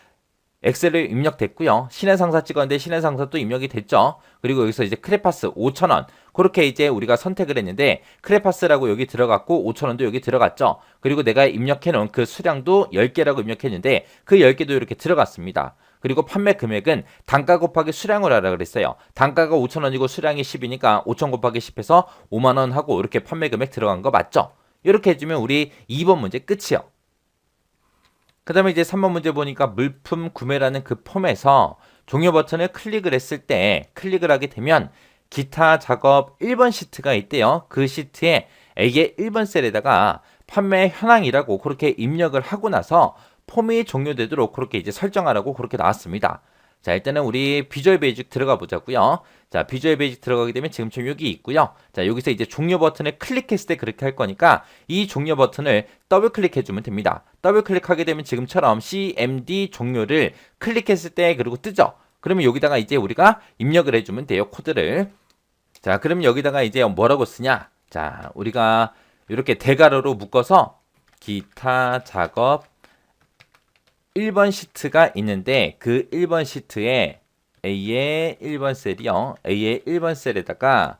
엑셀을 입력됐고요. 신해상사 찍었는데 신해상사도 입력이 됐죠. 그리고 여기서 이제 크레파스 5,000원 그렇게 이제 우리가 선택을 했는데 크레파스라고 여기 들어갔고 5,000원도 여기 들어갔죠. 그리고 내가 입력해놓은 그 수량도 10개라고 입력했는데 그 10개도 이렇게 들어갔습니다. 그리고 판매 금액은 단가 곱하기 수량을 하라 그랬어요. 단가가 5,000원이고 수량이 10이니까 5,000 곱하기 10해서 5만원 하고 이렇게 판매 금액 들어간 거 맞죠? 이렇게 해주면 우리 2번 문제 끝이요. 그 다음에 이제 3번 문제 보니까 물품 구매라는 그 폼에서 종료 버튼을 클릭을 했을 때 클릭을 하게 되면 기타 작업 1번 시트가 있대요. 그 시트에 A의 1번 셀에다가 판매 현황이라고 그렇게 입력을 하고 나서 폼이 종료되도록 그렇게 이제 설정하라고 그렇게 나왔습니다. 자, 일단은 우리 비주얼 베이직 들어가 보자고요. 자, 비주얼 베이직 들어가게 되면 지금처럼 여기 있고요. 자, 여기서 이제 종료 버튼을 클릭했을 때 그렇게 할 거니까 이 종료 버튼을 더블 클릭해 주면 됩니다. 더블 클릭하게 되면 지금처럼 CMD 종료를 클릭했을 때 그리고 뜨죠. 그러면 여기다가 이제 우리가 입력을 해주면 돼요. 코드를. 자, 그럼 여기다가 이제 뭐라고 쓰냐? 자, 우리가 이렇게 대괄호로 묶어서 기타 작업 1번 시트가 있는데 그 1번 시트에 A의 1번 셀이요. A의 1번 셀에다가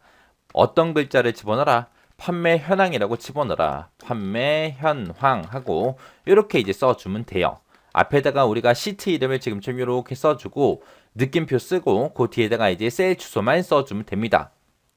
어떤 글자를 집어넣어라? 판매 현황이라고 집어넣어라. 판매 현황 하고 이렇게 이제 써주면 돼요. 앞에다가 우리가 시트 이름을 지금처럼 이렇게 써주고 느낌표 쓰고 그 뒤에다가 이제 셀 주소만 써주면 됩니다.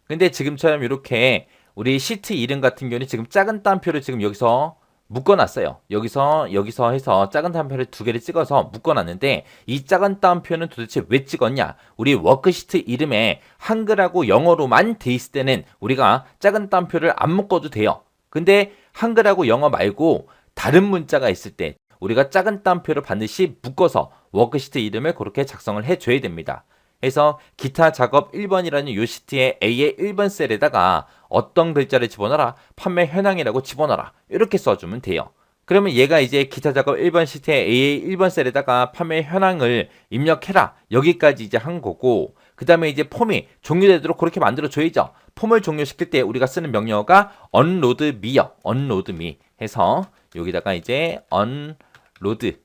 근데 지금처럼 이렇게 우리 시트 이름 같은 경우는 지금 작은 따옴표를 지금 여기서 묶어놨어요. 여기서 해서 작은 따옴표를 2개를 찍어서 묶어놨는데 이 작은 따옴표는 도대체 왜 찍었냐? 우리 워크시트 이름에 한글하고 영어로만 돼 있을 때는 우리가 작은 따옴표를 안 묶어도 돼요. 근데 한글하고 영어 말고 다른 문자가 있을 때 우리가 작은 따옴표를 반드시 묶어서 워크시트 이름을 그렇게 작성을 해줘야 됩니다. 그래서 기타 작업 1번이라는 이 시트에 A의 1번 셀에다가 어떤 글자를 집어넣어라? 판매 현황이라고 집어넣어라. 이렇게 써주면 돼요. 그러면 얘가 이제 기타 작업 1번 시트에 A의 1번 셀에다가 판매 현황을 입력해라. 여기까지 이제 한 거고 그 다음에 이제 폼이 종료되도록 그렇게 만들어줘야죠. 폼을 종료시킬 때 우리가 쓰는 명령어가 unload me요. unload me 해서 여기다가 이제 unload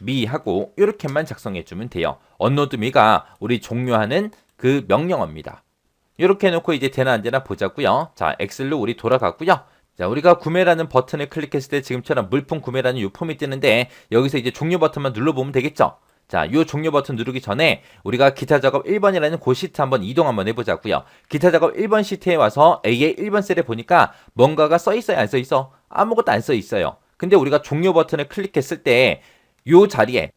me 하고 이렇게만 작성해주면 돼요. unload me가 우리 종료하는 그 명령어입니다. 이렇게 해놓고 이제 되나 안 되나 보자고요. 자, 엑셀로 우리 돌아가고요. 자, 우리가 구매라는 버튼을 클릭했을 때 지금처럼 물품 구매라는 이 폼이 뜨는데 여기서 이제 종료 버튼만 눌러보면 되겠죠. 자, 이 종료 버튼 누르기 전에 우리가 기타 작업 1번이라는 그 시트 한번 이동 한번 해보자고요. 기타 작업 1번 시트에 와서 A의 1번 셀에 보니까 뭔가가 써있어요? 안 써있어? 아무것도 안 써있어요. 근데 우리가 종료 버튼을 클릭했을 때 요 자리에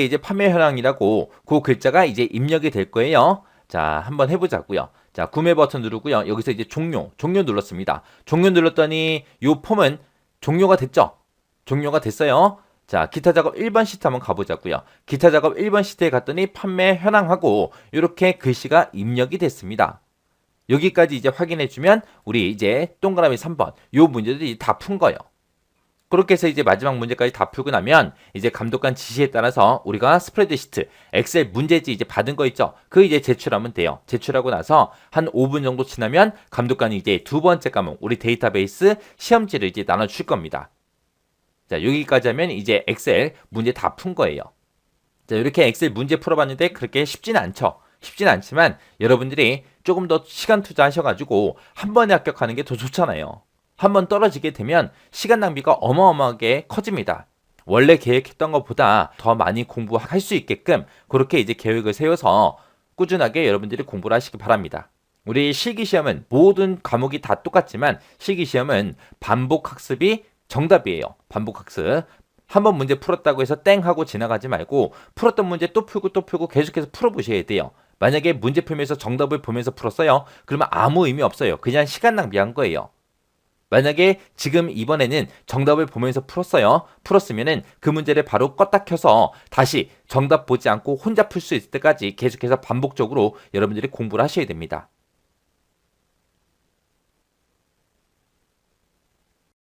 이제 판매 현황이라고 그 글자가 이제 입력이 될 거예요. 자, 한번 해보자고요. 자, 구매 버튼 누르고요. 여기서 이제 종료 눌렀습니다. 종료 눌렀더니 요 폼은 종료가 됐죠? 종료가 됐어요. 자, 기타 작업 1번 시트 한번 가보자고요. 기타 작업 1번 시트에 갔더니 판매 현황하고 이렇게 글씨가 입력이 됐습니다. 여기까지 이제 확인해주면 우리 이제 동그라미 3번 요 문제들이 다 푼 거예요. 그렇게 해서 이제 마지막 문제까지 다 풀고 나면 이제 감독관 지시에 따라서 우리가 스프레드시트, 엑셀 문제지 이제 받은 거 있죠? 그 이제 제출하면 돼요. 제출하고 나서 한 5분 정도 지나면 감독관이 이제 두 번째 과목, 우리 데이터베이스 시험지를 이제 나눠줄 겁니다. 자, 여기까지 하면 이제 엑셀 문제 다 푼 거예요. 자, 이렇게 엑셀 문제 풀어봤는데 그렇게 쉽지는 않죠. 쉽진 않지만 여러분들이 조금 더 시간 투자하셔가지고 한 번에 합격하는 게 더 좋잖아요. 한번 떨어지게 되면 시간 낭비가 어마어마하게 커집니다. 원래 계획했던 것보다 더 많이 공부할 수 있게끔 그렇게 이제 계획을 세워서 꾸준하게 여러분들이 공부를 하시기 바랍니다. 우리 실기시험은 모든 과목이 다 똑같지만 실기시험은 반복학습이 정답이에요. 반복학습. 한번 문제 풀었다고 해서 땡 하고 지나가지 말고 풀었던 문제 또 풀고 계속해서 풀어보셔야 돼요. 만약에 문제 풀면서 정답을 보면서 풀었어요. 그러면 아무 의미 없어요. 그냥 시간 낭비한 거예요. 만약에 지금 이번에는 정답을 보면서 풀었으면은 그 문제를 바로 껐다 켜서 다시 정답 보지 않고 혼자 풀 수 있을 때까지 계속해서 반복적으로 여러분들이 공부를 하셔야 됩니다.